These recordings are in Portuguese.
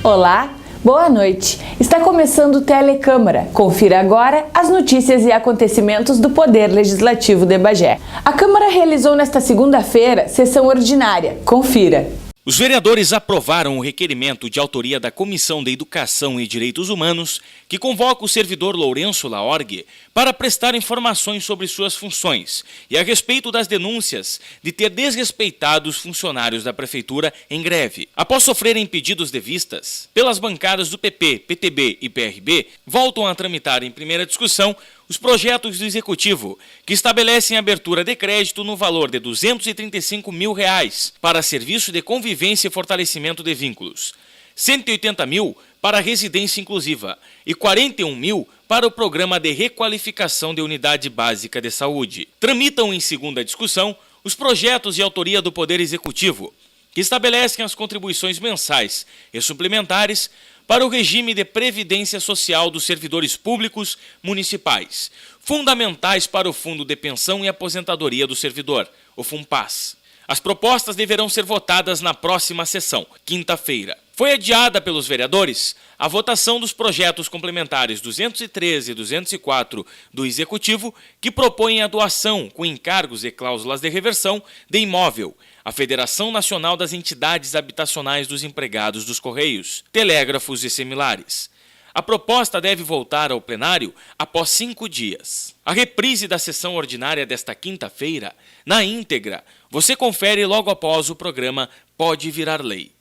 Olá, boa noite. Está começando o Telecâmara. Confira agora as notícias e acontecimentos do Poder Legislativo de Bagé. A Câmara realizou nesta segunda-feira sessão ordinária. Confira. Os vereadores aprovaram o requerimento de autoria da Comissão de Educação e Direitos Humanos, que convoca o servidor Lourenço Laorgue para prestar informações sobre suas funções e a respeito das denúncias de ter desrespeitado os funcionários da Prefeitura em greve. Após sofrerem pedidos de vistas pelas bancadas do PP, PTB e PRB, voltam a tramitar em primeira discussão os projetos do Executivo, que estabelecem abertura de crédito no valor de R$ 235 mil para serviço de convivência e fortalecimento de vínculos, R$ 180 mil para residência inclusiva e R$ 41 mil para o programa de requalificação de unidade básica de saúde. Tramitam em segunda discussão os projetos de autoria do Poder Executivo, que estabelecem as contribuições mensais e suplementares para o regime de previdência social dos servidores públicos municipais, fundamentais para o Fundo de Pensão e Aposentadoria do Servidor, o FUNPAS. As propostas deverão ser votadas na próxima sessão, quinta-feira. Foi adiada pelos vereadores a votação dos projetos complementares 213 e 204 do Executivo, que propõem a doação com encargos e cláusulas de reversão de imóvel à Federação Nacional das Entidades Habitacionais dos Empregados dos Correios, Telégrafos e similares. A proposta deve voltar ao plenário após 5 dias. A reprise da sessão ordinária desta quinta-feira, na íntegra, você confere logo após o programa Pode Virar Lei.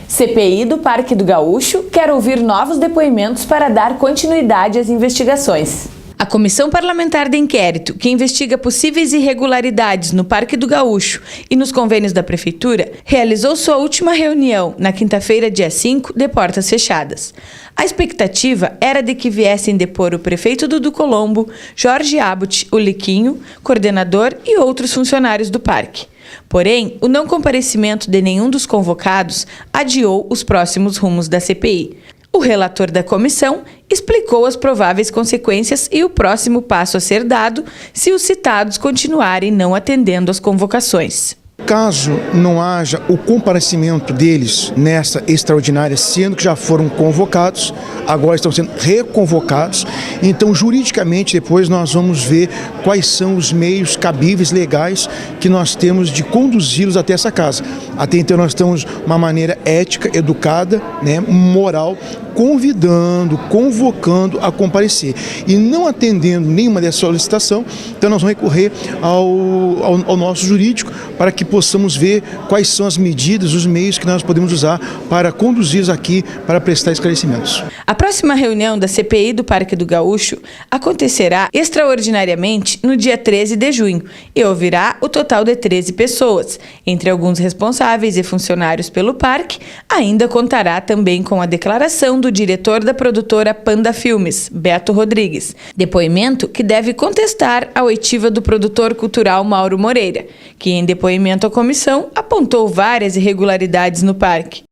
CPI do Parque do Gaúcho quer ouvir novos depoimentos para dar continuidade às investigações. A Comissão Parlamentar de Inquérito, que investiga possíveis irregularidades no Parque do Gaúcho e nos convênios da Prefeitura, realizou sua última reunião na quinta-feira, dia 5, de portas fechadas. A expectativa era de que viessem depor o prefeito Dudu Colombo, Jorge Abut, o Liquinho, coordenador e outros funcionários do parque. Porém, o não comparecimento de nenhum dos convocados adiou os próximos rumos da CPI. O relator da comissão explicou as prováveis consequências e o próximo passo a ser dado se os citados continuarem não atendendo às convocações. Caso não haja o comparecimento deles nessa extraordinária, sendo que já foram convocados, agora estão sendo reconvocados, então juridicamente depois nós vamos ver quais são os meios cabíveis legais que nós temos de conduzi-los até essa casa. Até então nós estamos uma maneira ética, educada, moral, convidando, convocando a comparecer. E não atendendo nenhuma dessa solicitação, então nós vamos recorrer ao nosso jurídico para que possamos ver quais são as medidas, os meios que nós podemos usar para conduzi-los aqui para prestar esclarecimentos. A próxima reunião da CPI do Parque do Gaúcho acontecerá extraordinariamente no dia 13 de junho e ouvirá o total de 13 pessoas. Entre alguns responsáveis e funcionários pelo parque, ainda contará também com a declaração do diretor da produtora Panda Filmes, Beto Rodrigues, depoimento que deve contestar a oitiva do produtor cultural Mauro Moreira, que em depoimento à comissão apontou várias irregularidades no parque.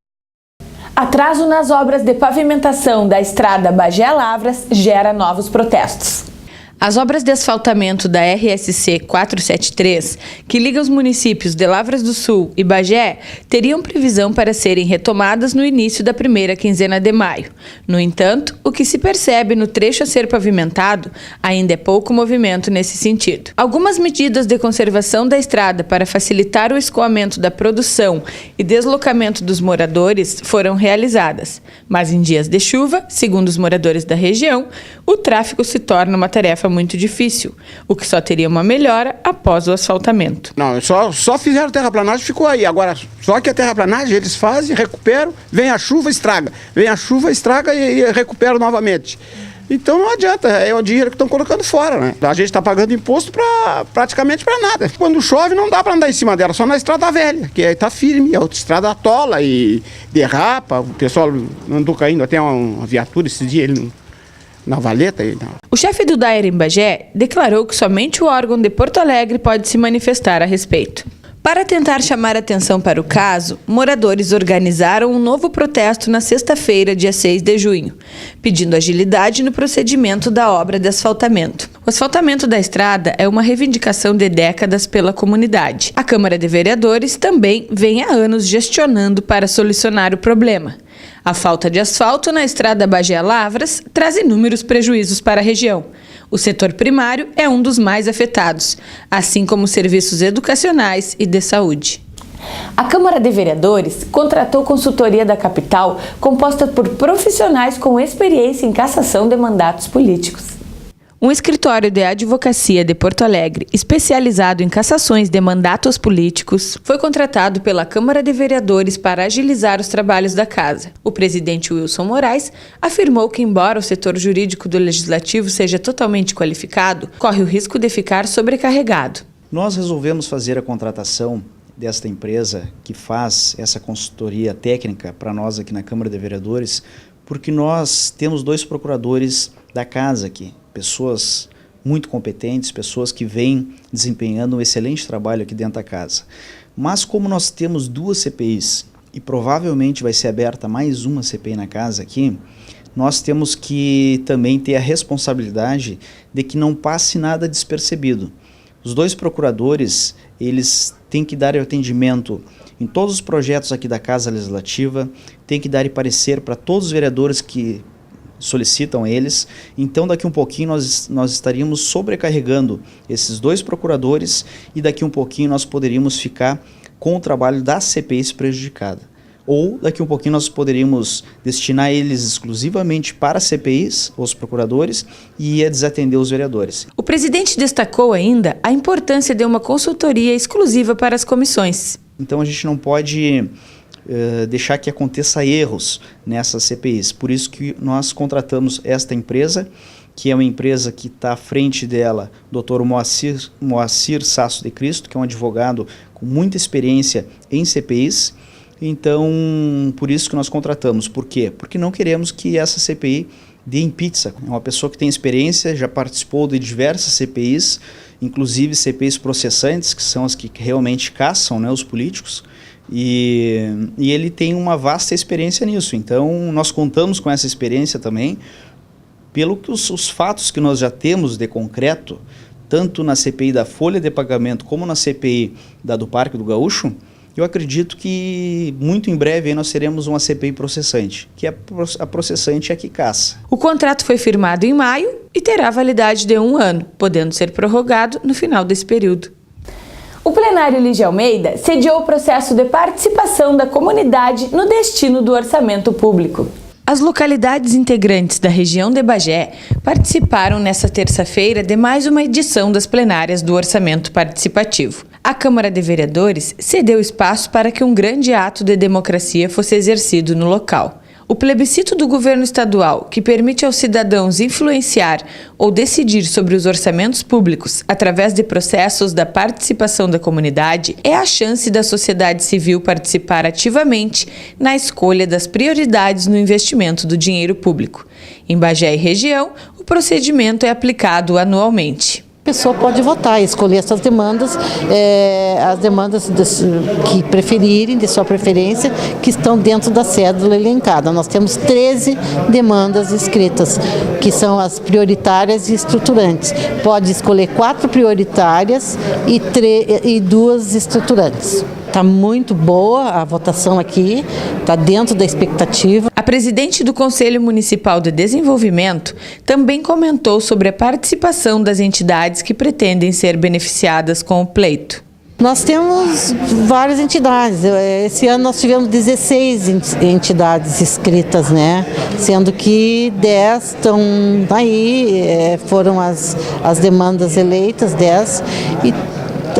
Atraso nas obras de pavimentação da estrada Bagé-Lavras gera novos protestos. As obras de asfaltamento da RSC 473, que liga os municípios de Lavras do Sul e Bagé, teriam previsão para serem retomadas no início da primeira quinzena de maio. No entanto, o que se percebe no trecho a ser pavimentado ainda é pouco movimento nesse sentido. Algumas medidas de conservação da estrada para facilitar o escoamento da produção e deslocamento dos moradores foram realizadas, mas em dias de chuva, segundo os moradores da região, o tráfego se torna uma tarefa muito difícil, o que só teria uma melhora após o asfaltamento. Não, só fizeram terraplanagem, ficou aí. Agora, só que a terraplanagem eles fazem, recuperam, vem a chuva, estraga. Vem a chuva, estraga e recuperam novamente. Então não adianta, é o dinheiro que estão colocando fora, né? A gente está pagando imposto praticamente para nada. Quando chove não dá para andar em cima dela, só na estrada velha, que está firme, a outra estrada atola e derrapa. O pessoal andou caindo até uma viatura esse dia, ele não... Na valeta aí, não. O chefe do DAER em Bagé declarou que somente o órgão de Porto Alegre pode se manifestar a respeito. Para tentar chamar atenção para o caso, moradores organizaram um novo protesto na sexta-feira, dia 6 de junho, pedindo agilidade no procedimento da obra de asfaltamento. O asfaltamento da estrada é uma reivindicação de décadas pela comunidade. A Câmara de Vereadores também vem há anos gestionando para solucionar o problema. A falta de asfalto na estrada Bagé-Lavras traz inúmeros prejuízos para a região. O setor primário é um dos mais afetados, assim como os serviços educacionais e de saúde. A Câmara de Vereadores contratou consultoria da capital composta por profissionais com experiência em cassação de mandatos políticos. Um escritório de advocacia de Porto Alegre, especializado em cassações de mandatos políticos, foi contratado pela Câmara de Vereadores para agilizar os trabalhos da casa. O presidente Wilson Moraes afirmou que, embora o setor jurídico do Legislativo seja totalmente qualificado, corre o risco de ficar sobrecarregado. Nós resolvemos fazer a contratação desta empresa que faz essa consultoria técnica para nós aqui na Câmara de Vereadores, porque nós temos 2 procuradores da casa aqui, pessoas muito competentes, pessoas que vêm desempenhando um excelente trabalho aqui dentro da casa. Mas como nós temos 2 CPIs e provavelmente vai ser aberta mais uma CPI na casa aqui, nós temos que também ter a responsabilidade de que não passe nada despercebido. Os 2 procuradores, eles têm que dar atendimento em todos os projetos aqui da Casa Legislativa, têm que dar parecer para todos os vereadores que solicitam eles. Então daqui um pouquinho nós estaríamos sobrecarregando esses 2 procuradores e daqui um pouquinho nós poderíamos ficar com o trabalho das CPIs prejudicada. Ou daqui um pouquinho nós poderíamos destinar eles exclusivamente para CPIs, os procuradores, e ia desatender os vereadores. O presidente destacou ainda a importância de uma consultoria exclusiva para as comissões. Então a gente não pode deixar que aconteça erros nessas CPIs. Por isso que nós contratamos esta empresa, que é uma empresa que está à frente dela, Dr. Moacir Sasso de Cristo, que é um advogado com muita experiência em CPIs. Então, por isso que nós contratamos. Por quê? Porque não queremos que essa CPI dê em pizza. É uma pessoa que tem experiência, já participou de diversas CPIs, inclusive CPIs processantes, que são as que realmente caçam, né, os políticos, e ele tem uma vasta experiência nisso. Então, nós contamos com essa experiência também, pelo que os fatos que nós já temos de concreto, tanto na CPI da folha de pagamento como na CPI do Parque do Gaúcho, eu acredito que muito em breve aí nós teremos uma CPI processante, que a processante é a que caça. O contrato foi firmado em maio e terá validade de 1 ano, podendo ser prorrogado no final desse período. O plenário Lígia Almeida sediou o processo de participação da comunidade no destino do orçamento público. As localidades integrantes da região de Bagé participaram nesta terça-feira de mais uma edição das plenárias do Orçamento Participativo. A Câmara de Vereadores cedeu espaço para que um grande ato de democracia fosse exercido no local. O plebiscito do governo estadual, que permite aos cidadãos influenciar ou decidir sobre os orçamentos públicos através de processos da participação da comunidade, é a chance da sociedade civil participar ativamente na escolha das prioridades no investimento do dinheiro público. Em Bagé e região, o procedimento é aplicado anualmente. A pessoa pode votar e escolher essas demandas, as demandas que preferirem, de sua preferência, que estão dentro da cédula elencada. Nós temos 13 demandas escritas, que são as prioritárias e estruturantes. Pode escolher 4 prioritárias e 2 estruturantes. Está muito boa a votação aqui, está dentro da expectativa. A presidente do Conselho Municipal de Desenvolvimento também comentou sobre a participação das entidades que pretendem ser beneficiadas com o pleito. Nós temos várias entidades. Esse ano nós tivemos 16 entidades inscritas, né? Sendo que 10 estão aí, foram as demandas eleitas, 10, e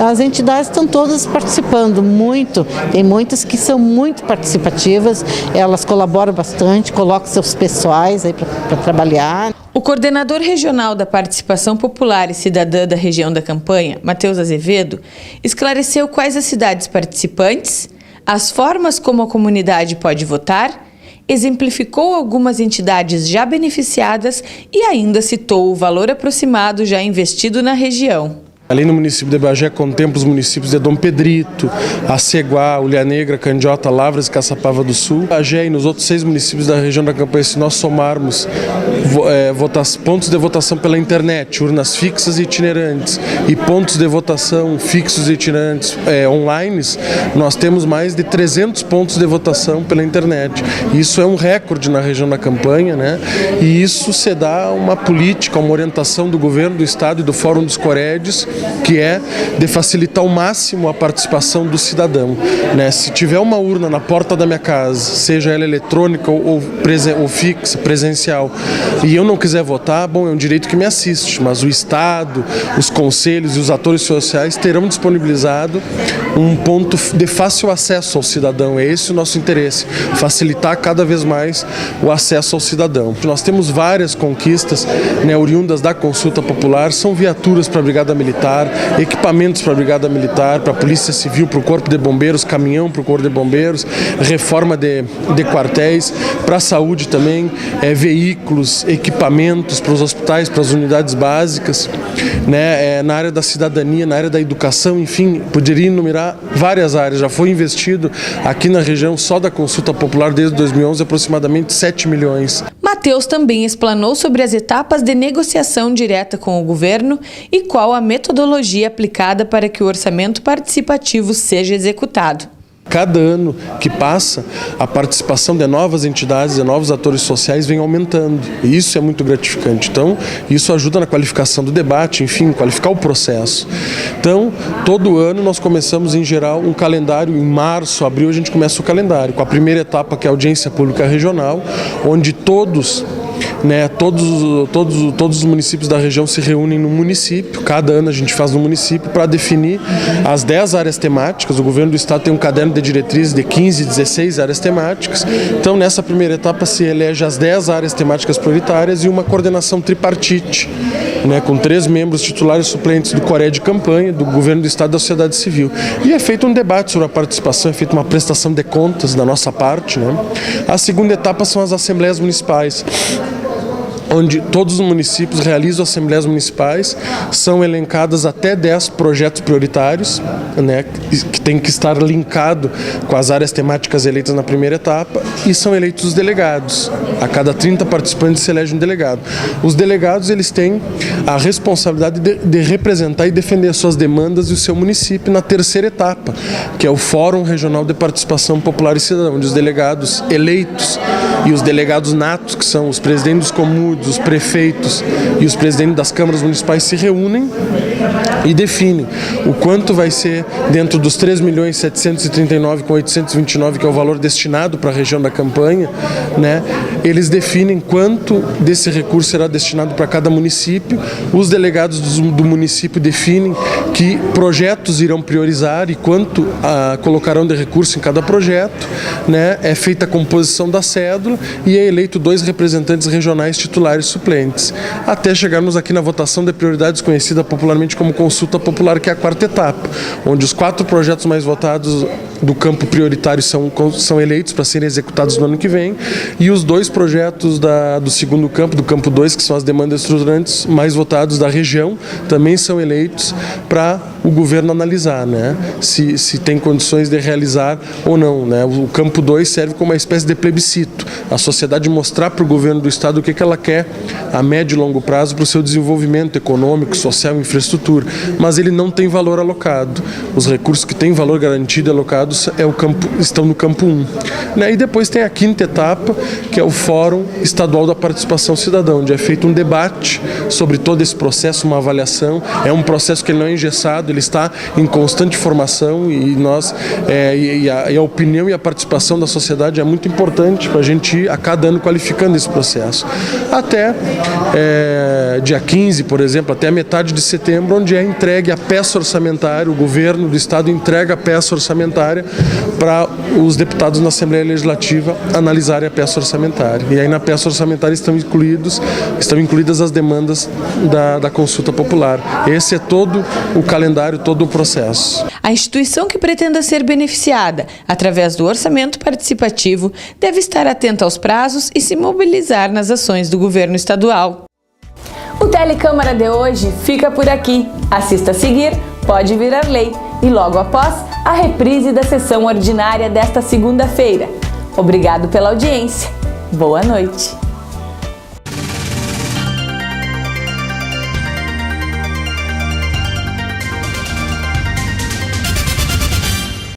as entidades estão todas participando muito, tem muitas que são muito participativas, elas colaboram bastante, colocam seus pessoais aí para trabalhar. O coordenador regional da Participação Popular e Cidadã da região da campanha, Matheus Azevedo, esclareceu quais as cidades participantes, as formas como a comunidade pode votar, exemplificou algumas entidades já beneficiadas e ainda citou o valor aproximado já investido na região. Além do município de Bagé, contempla os municípios de Dom Pedrito, Aceguá, Ulha Negra, Candiota, Lavras e Caçapava do Sul. Bagé e nos outros 6 municípios da região da campanha, se nós somarmos pontos de votação pela internet, urnas fixas e itinerantes, e pontos de votação fixos e itinerantes online, nós temos mais de 300 pontos de votação pela internet. Isso é um recorde na região da campanha, né? E isso se dá uma política, uma orientação do governo do estado e do Fórum dos Coredes, que é de facilitar ao máximo a participação do cidadão, né? Se tiver uma urna na porta da minha casa, seja ela eletrônica ou fixa, presencial, e eu não quiser votar, bom, é um direito que me assiste, mas o Estado, os conselhos e os atores sociais terão disponibilizado um ponto de fácil acesso ao cidadão. É esse o nosso interesse, facilitar cada vez mais o acesso ao cidadão. Nós temos várias conquistas, né, oriundas da consulta popular, são viaturas para a Brigada Militar, equipamentos para a Brigada Militar, para a Polícia Civil, para o Corpo de Bombeiros, caminhão para o Corpo de Bombeiros, reforma de quartéis, para a saúde também, veículos, equipamentos para os hospitais, para as unidades básicas, né, na área da cidadania, na área da educação, enfim, poderia enumerar várias áreas. Já foi investido aqui na região só da consulta popular desde 2011 aproximadamente 7 milhões. Matheus também explanou sobre as etapas de negociação direta com o governo e qual a metodologia aplicada para que o orçamento participativo seja executado. Cada ano que passa, a participação de novas entidades, de novos atores sociais vem aumentando. E isso é muito gratificante. Então, isso ajuda na qualificação do debate, enfim, qualificar o processo. Então, todo ano nós começamos, em geral, um calendário. Em março, abril, a gente começa o calendário, com a primeira etapa, que é a audiência pública regional, onde todos os municípios da região se reúnem no município. Cada ano a gente faz no município para definir as 10 áreas temáticas. O governo do estado tem um caderno de diretrizes de 15, 16 áreas temáticas. Então, nessa primeira etapa se elege as 10 áreas temáticas prioritárias e uma coordenação tripartite, né, com 3 membros titulares suplentes do Coré de campanha, do governo do estado e da sociedade civil. E é feito um debate sobre a participação, é feita uma prestação de contas da nossa parte, né? A segunda etapa são as assembleias municipais, onde todos os municípios realizam assembleias municipais, são elencadas até 10 projetos prioritários, né, que tem que estar linkado com as áreas temáticas eleitas na primeira etapa, e são eleitos os delegados. A cada 30 participantes se elege um delegado. Os delegados, eles têm a responsabilidade de representar e defender as suas demandas e o seu município na terceira etapa, que é o Fórum Regional de Participação Popular e Cidadã, onde os delegados eleitos e os delegados natos, que são os presidentes dos comuns, os prefeitos e os presidentes das câmaras municipais, se reúnem e definem o quanto vai ser dentro dos 3.739.829, que é o valor destinado para a região da campanha, né? Eles definem quanto desse recurso será destinado para cada município. Os delegados do município definem que projetos irão priorizar e quanto colocarão de recurso em cada projeto, né? É feita a composição da cédula e é eleito 2 representantes regionais titulares suplentes, até chegarmos aqui na votação de prioridades, conhecida popularmente como consulta popular, que é a quarta etapa, onde os 4 projetos mais votados do campo prioritário são eleitos para serem executados no ano que vem, e os 2 projetos do segundo campo, do campo 2, que são as demandas estruturantes mais votados da região, também são eleitos para o governo analisar, né, se tem condições de realizar ou não, né. O campo 2 serve como uma espécie de plebiscito, a sociedade mostrar para o governo do estado o que ela quer a médio e longo prazo para o seu desenvolvimento econômico, social e infraestrutura, mas ele não tem valor alocado. Os recursos que têm valor garantido e alocados estão no campo 1. Né? E depois tem a quinta etapa, que é o Fórum Estadual da Participação Cidadã, onde é feito um debate sobre todo esse processo, uma avaliação. É um processo que ele não é engessado, ele está em constante formação e a opinião e a participação da sociedade é muito importante para a gente ir a cada ano qualificando esse processo. Até dia 15, por exemplo, até a metade de setembro, onde é entregue a peça orçamentária, o governo do estado entrega a peça orçamentária para os deputados na Assembleia Legislativa analisarem a peça orçamentária. E aí na peça orçamentária estão incluídas as demandas da consulta popular. Esse é todo o calendário, todo o processo. A instituição que pretenda ser beneficiada através do orçamento participativo deve estar atenta aos prazos e se mobilizar nas ações do governo estadual. O Telecâmara de hoje fica por aqui. Assista a seguir, pode virar lei. E logo após, a reprise da sessão ordinária desta segunda-feira. Obrigado pela audiência. Boa noite.